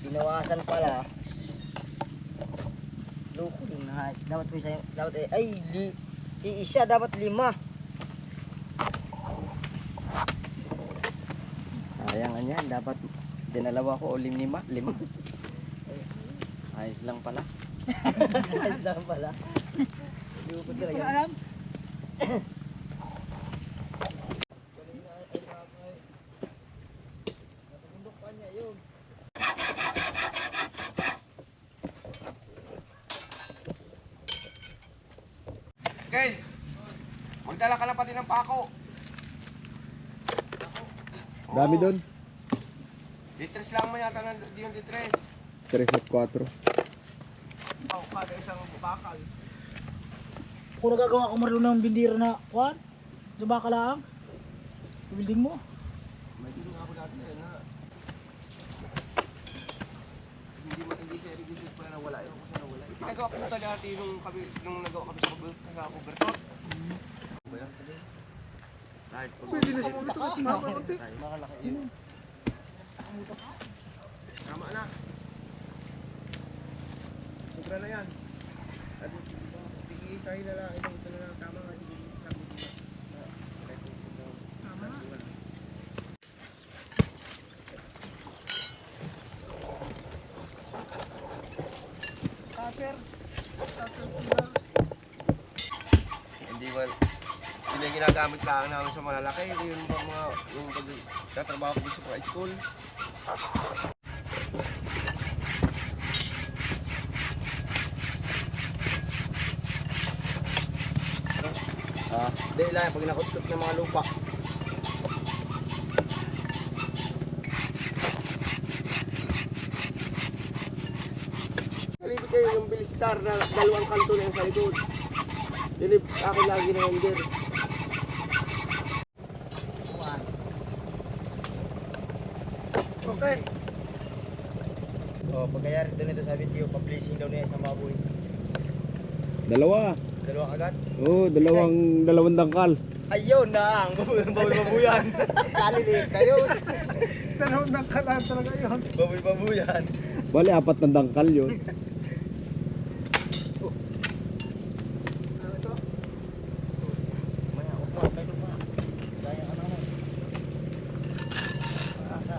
binawasan pala. Loko din na. Dapat ko isa, dapat isa dapat 5. Sayang yan, dapat dinalawa ko o 5. Ayos lang pala. Ayos lang pala. Hindi ko talaga alam. Okay, magdala ka lang pati ng pako. Dami doon. Litres lang man yata yung litres. 3 at 4. Oh, kada isang bakal. Kung nagagawa ko marunong ng bindira na kuhan, sa baka lang, building mo. May dito nga ako dati na hindi siya registered pala nawala yun kasi nawala. Nagawa ko na dati nung nagawa kami sa covertot. Pwede na sa covertot. Makalaki yun. Tama na. Sobra na yan. At tig-isahin na lang. Ito na lang. Tama nga. Hindi man. Yun yung ginagamit lang namin sa malalaki. Yung mga yung pagtatrabaho ko sa high school. Hindi lang pag nakutkot ng mga lupa. Kalibig kayo yung Bilstar na 2 kanto na yung sa likod. Dilip ako lagi na yung der. Okay. Oh, pagkayari doon ito sa video, pa-placing daw niya sa baboy. 2. 2 agad. Oo, dalawang dangkal. Ayun na ang baboy-babuyan. Kaliliit kayo. Dalawang nangkalan talaga yun. Baboy-babuyan. Bali, 4 na dangkal yun. Ano ito? Maya, upo kayo pa. Sayang ano mo. Asa.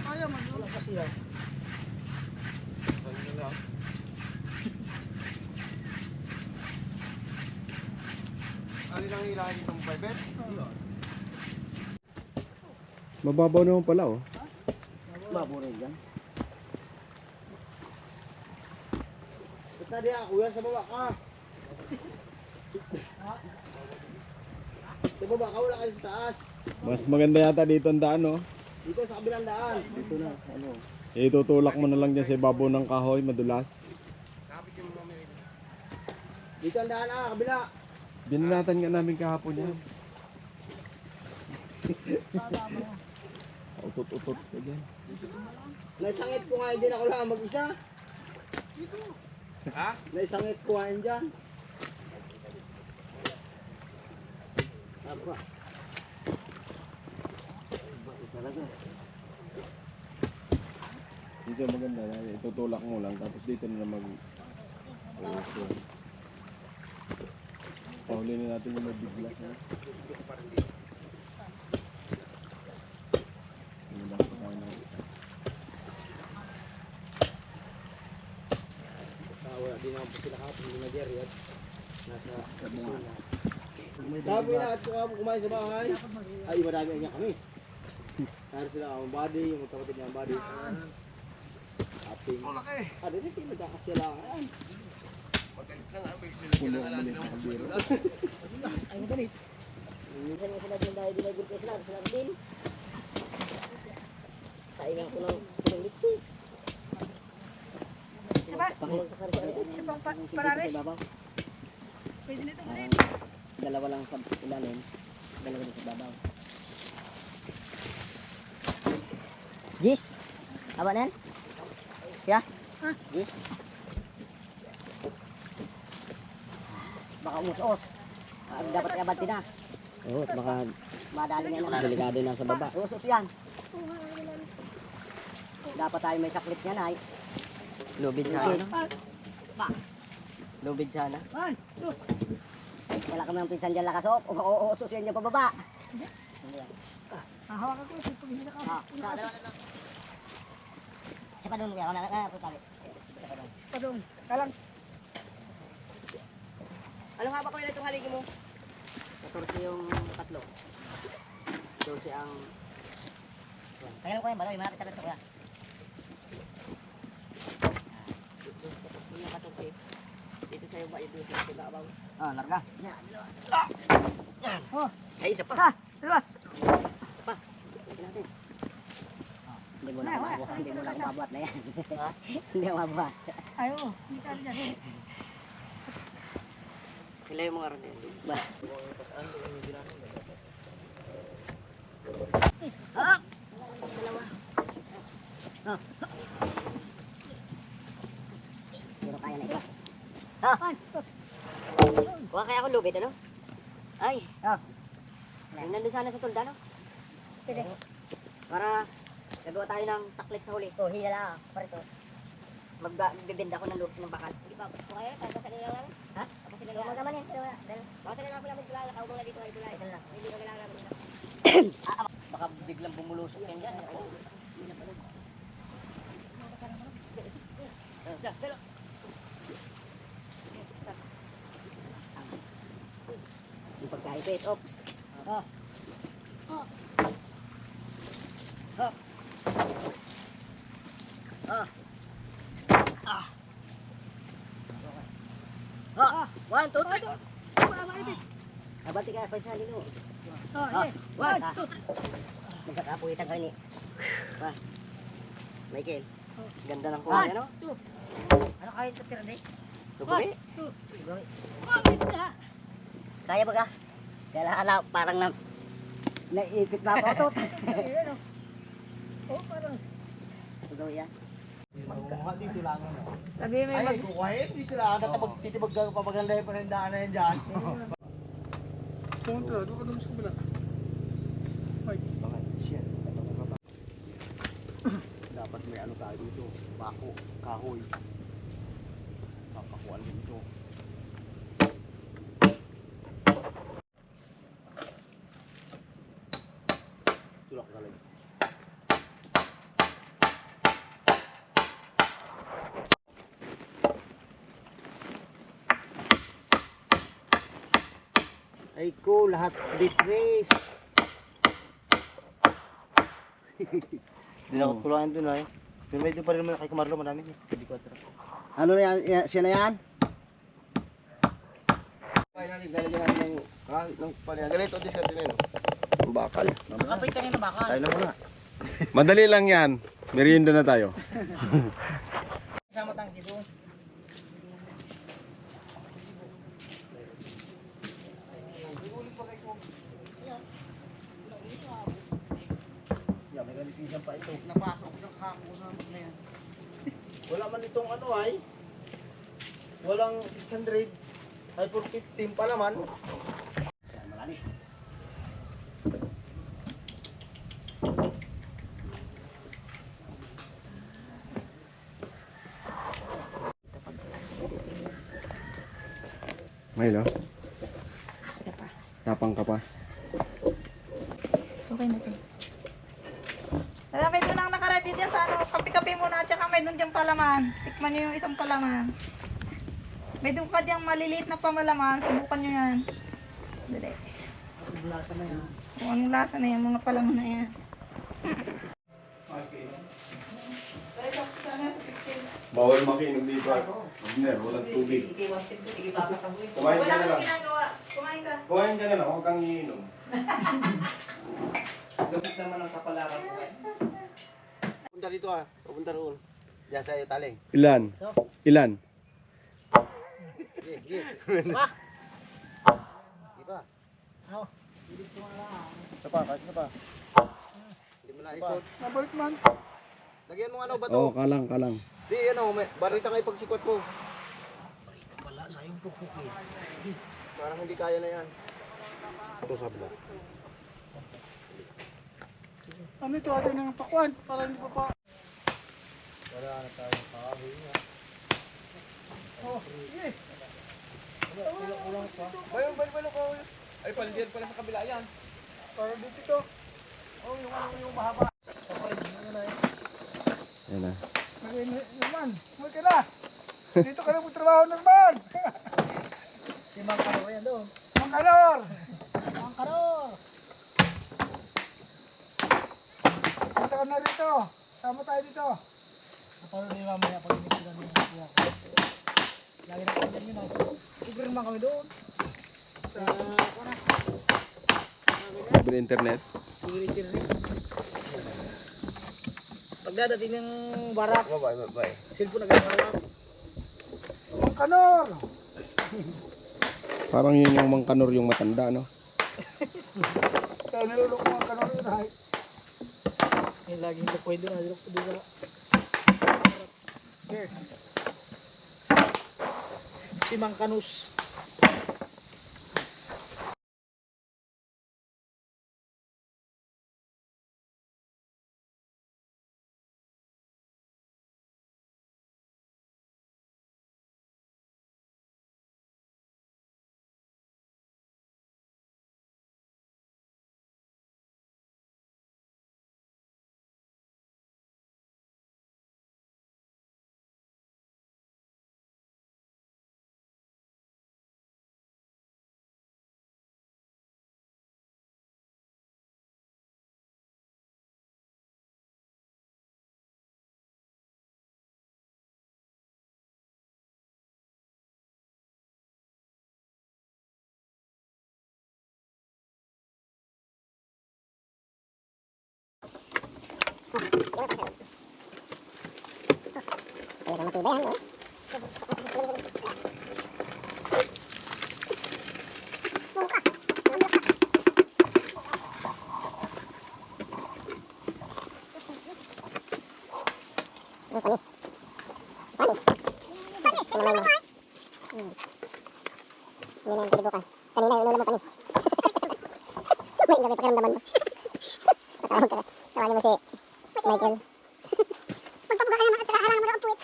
Kaya man yun. Wala kasi yan. Alin ang ilahin itong pipet? Mababaw naman pala, oh. Baboy yan. Ba't na diyan, kuya, sa baba ka? Sa baba ka, wala kayo sa taas. Mas maganda yata dito ang daan, oh. Dito sa kabilang daan. Dito na, ano. Itutulak mo na lang dyan sa ibabaw ng kahoy, madulas. Kapit yung mamaya. Dito ang daan, kabila. Binanatan nga namin kahapon yan. Utot-utot ka dyan. Naisangit ko nga hindi na ako lang mag-isa. Ha? Naisangit ko nga yun dyan. Apa? Ba't talaga? Dito maganda, itutulak mo lang, tapos dito na mag... Pahuli na natin yung mabiglas, ha? Wala din ako sila kapag hindi na Jerry at nasa Luzon. Sabi na at kumain sa bahay, ay madami niya kami. Kaya sila ang body, yung magkapatid niya ang body. Ating. Malaki. Dito yung nagkakasyalangan. Pagkalit na nga, nilagyan na natin ng pagdulas. Ay mo ganit. Minsan nga sila din dahil dinagod ko sila din. Kaingan ko ng litsi. Saba? Pakulong sa kari-kari. Isa pang parares? Pwede nito ganun. Dalawa lang sa ilalim. Dalawa din sa babaw. Jis! Tama na yan? Yeah? Jis? Baka umus-os. Dapat kabanti na. Oo, baka madali na yan. Delikado na sa baba. Umus-os yan. Dapat tayo may saklit niya na. Lubid sana. Lubid sana. Wala kami ng pinsan dyan lakas. Oo, usus yan dyan pababa. Hawak ako. Pag hindi ka. Isa pa doon. Isa pa doon. Kalang. Anong haba ko ilan itong haligi mo? 14 yung tatlo. 12 ang... Kaya ko yan, bala, yung malapit sa ganito kuya. Yung 14. Dito sa'yo ba yung 12 sa babaw? Ah, larga. Oh. Ay, isa pa. Dalawa. Pa. Ito natin. Hindi mo na mabuhat. Hindi mo na mabuhat na yan. Hindi mo mabuhat. Ay, oo. Hindi ka dyan. Sila yung mga ron yan. Ba? Ah! Dalawa. Ah. Pero kaya na ito. Ah! Kuha kaya ako lubid, ano? Ay! Ah! Yung nandun sana sa tulda, no? Pwede. Para gagawa tayo ng saklit sa huli. Oh, hila lang. Parito. Magbibenda ko ng lubid ng bakal. Hindi pa. Kaya, papasanin lang namin. Ha? Papasanin lang naman yan. Papasanin lang namin tulay. Nakaubong na dito ay tulay. Hindi ko kailangan namin dito. Baka biglang bumulusok yan dyan. Yung pagkaipit, op. Oh. Oh. Oh. Oh. Ah. Ah. 1, 2, 3. Abati ka, pansa dito. Oh, Ah. eh. 1, 2, 3. Magkakapuhitan ka ni. Michael. Ganda ng kulay, ano? Ano kaya ito tira, day? Tuguri? Tuguri. Kaya ba ka? Kailangan na parang naipit na ako. Oh, parang. Tuguri yan. Kumuha dito lang ano. Sabi may Ay, kukuhain dito lang. Titibag ka papaganda yung panandaan na yan dyan. Kontra, doon ka doon sa kabila. Dapat may ano tayo dito. Bako, kahoy. Papakuan dito. Tulak ka lang. Ay ko, lahat detrace. Hindi na ako tulungan doon ay. Pero medyo pa rin naman kay Kamarlo, marami. Hindi ko atras. Ano na yan? Siya na yan? Kaya natin, lalagyan natin ng palihan. Ganito, discount din yun. Ang bakal. Nakapit ka na bakal. Tayo na muna. Madali lang yan. Merienda na tayo. Sama tangki doon. Yan, may ganitisan pa ito. Napasok ng kako sa na yan. Wala man itong ano ay. Walang 600. Ay, 415 pa naman. Yan, malaki. Milo, tapang ka pa. Okay na ito. Alam, may doon ang nakaready dyan sa ano, kape-kape muna at saka may doon dyan palaman. Tikman nyo yung isang palaman. May doon ka dyan maliliit na pamalaman, subukan nyo yan. Dali. Ang lasa na yan. Kung anong lasa na yan, mga palaman na yan. Okay. Dali, tapos sana sa 16. Bawal makinig dito. Engineer, walang tubig. Kumain ka na lang. Kumain ka. Kumain ka na lang, huwag kang iinom. Gamit naman ang kapalaran ko. Punta dito ah. Pupunta roon. Diyan sa taling. Ilan? Ilan? Sige, sige. Pa. Di ba? Ano? Isa pa, kahit isa pa. Hindi mo na ikot. Nabalik man. Lagyan mo ano ba to? Oo, kalang, kalang. Di, ano, may, barita nga ipagsikwat mo. Wala, sayang pukpuk eh. Parang hindi kaya na yan. Ito sabi na. Ano ito atin ng pakwan? Para hindi pa pa. Wala na tayong kahoy nga. Oh, sige. Kulang pa. Bayo kahoy. Ay, paligyan pala sa kabila yan. Para dito ito. Oh, yung mahaba. Yan na. Naman, huwag ka na. Dito ka na magtrabaho naman. Si Mang Kanor yan doon. Mang Kanor! Mang Kanor! Dito ka na rito. Sama tayo dito. Napalo na yung mamaya pag hindi sila nila kuya ko. Lagi na kami yun. Libre naman kami doon. Sa kuna. Libre internet. Libre rin. Pagdadating ng barracks, Bye. cellphone nagkakawak. Mang Kanor! Parang yun yung mangkanor yung matanda, no? Kaya nilulok Mang Kanor yun, hay. Eh, laging lukoy doon, nilulok ko doon sa barracks. Here. Si Mang Kanus. Kanina yung ulo mo panis. May grabe pakiramdaman mo. Tawagin mo si Michael. Magpapuga ka naman at saka halangan mo rin ang puwit.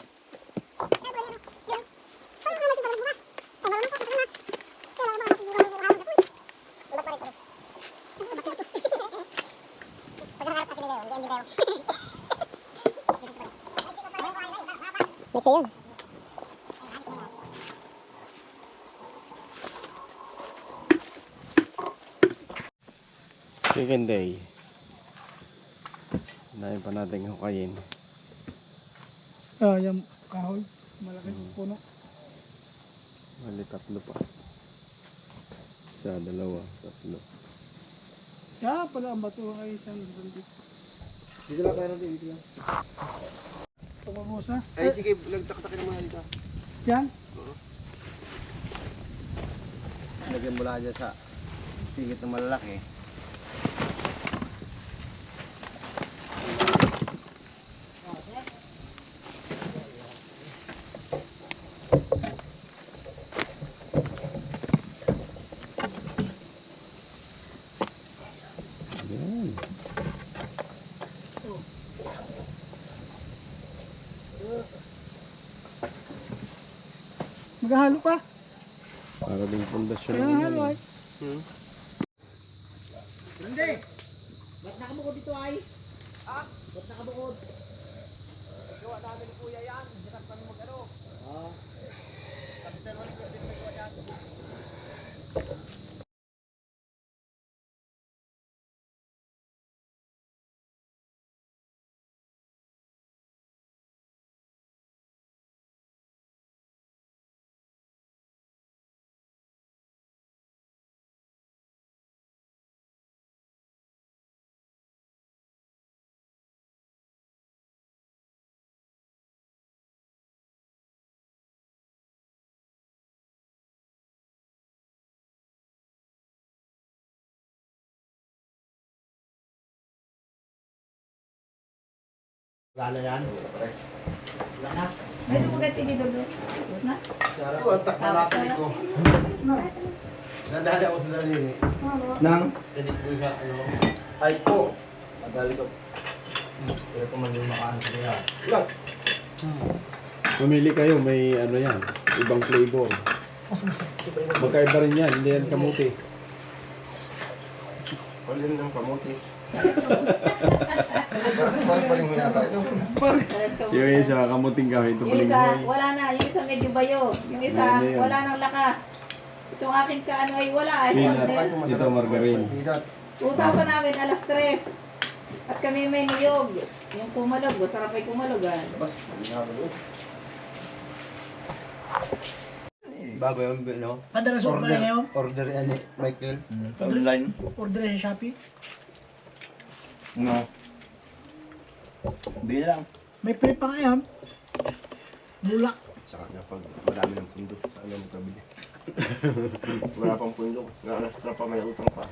Mixi yun. Second day. Dahil pa natin hukayin. Ah, yung kahoy. Malaking puno. Bali, tatlo pa. Isa, dalawa, tatlo. Kaya pala ang bato ay isang dito. Dito lang kayo natin, dito lang. Pumamos na. Ay, sige, nagtaktakin mo na dito. Yan. Lagyan mo lang dyan sa singit na malalaki. Yan. Maghahalo pa. Para din pundasyon Kaya ng halo ay. Hindi! Ba't nakabukod dito ay? Ha? Ba't nakabukod? Gawa namin ni Kuya yan. Hirap kami mag-ano. Kami sa naman din may gawa yan. Wala na yan. Wala na. May dumagay tinidodo. Tapos na? Ito, ang takma natin ko. Nadali ako sa daliri. Nang? Tinig ko sa ano. Ay ko. Nadali ko. Pero kung man yung makaano sa kanya. Ilan? Mamili kayo, may ano yan, ibang flavor. Magkaiba rin yan, hindi yan kamuti. Wala ng kamuti. Parang paling yata ito. Yung isa, kamuting kami, ito Yung isa, palinghoy. wala na. Yung isa medyo bayo. Yung isa, Ano yun? wala nang lakas. Itong aking kaano ay wala. Ay, Peanut. sabi, Ito, margarine. Peanut. usapan namin alas 3. At kami may niyog. Yung kumalog, masarap ay kumalogan. Bas, hindi na ako. Bago yung no? Padala sa order ngayon. Order yan eh, Michael. Sa online. Order sa Shopee. No. Hindi na lang. May free pa ngayon. Bulak. Saka na pag marami ng pundo, ano mo kabili. Wala pang pundo, na alas pa may utang pa.